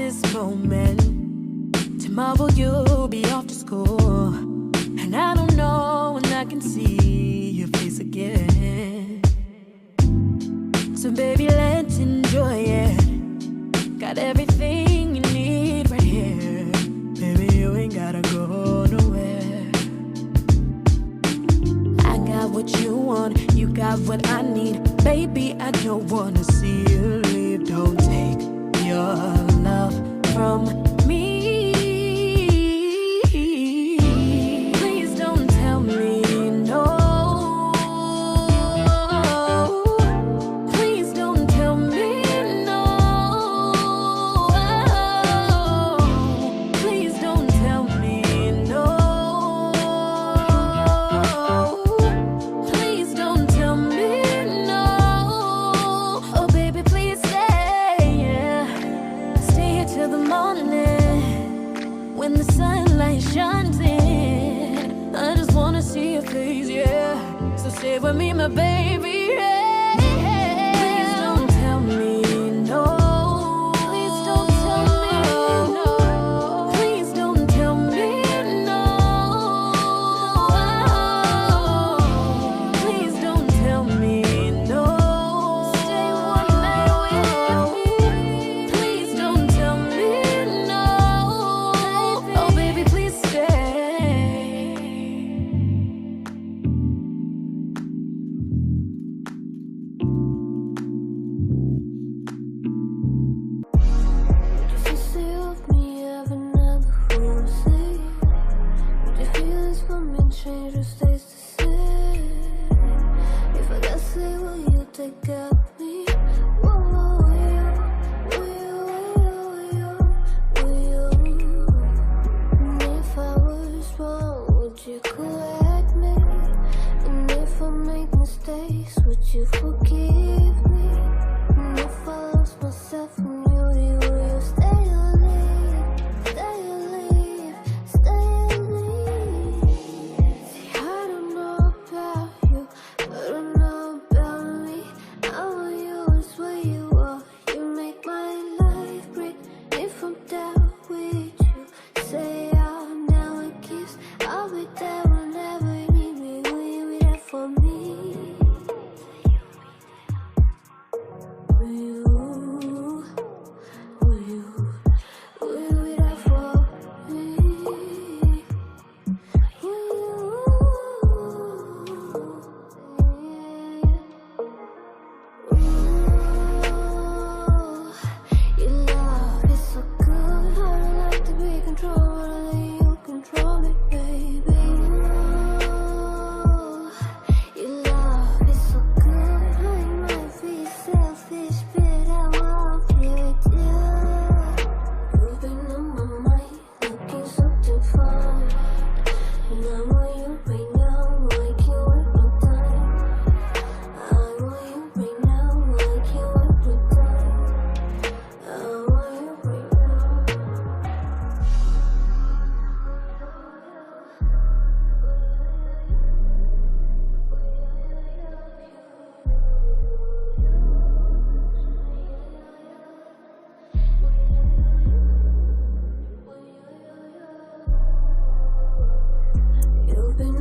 this moment. Tomorrow you'll be off to school, and I don't know when I can see your face again. So baby, let's enjoy it. Got everything you need right here. Baby, you ain't gotta go nowhere. I got what you want, you got what I need. Baby, I don't wanna see you leave. Don't take your love from me. Please don't tell me no. Please don't tell me no. Please don't tell me no. Please don't tell me no. Oh baby, please stay, yeah. Stay here till the morning, when the sunlight shines in. I just wanna see your face, yeah. So stay with me, my baby, yeah. Please don't tell me no. Please don't tell me no. Please don't tell me no. Please don't tell me no. Stay one night with me. Please don't tell me no. Oh baby, please stay. Just to say of me, I've never wanna say. Your feelings for me change, or stays the same. If I gotta say, will you take care of me? Will you? And if I was wrong, would you correct me? And if I make mistakes, would you forgive me? And if I lost myself in you, will you stay or leave? Stay or leave? Stay or leave? See, I don't know about you, but I know about me. I want you is where you are. You make my life great. If I'm down with you, say out now and kiss. I'll be there whenever you need me. Will you be there for me? Will you? Will you? Will you be there for me? Will you? Your love is so good. I don't like to be controlled. I let you control me, baby. Your love is so good. I might be selfish, but I won't give it to you. You've been on my mind, looking something fine. And I want you right now, I can't work my time. I want you right now, I can't work my time. I want you right now. You've been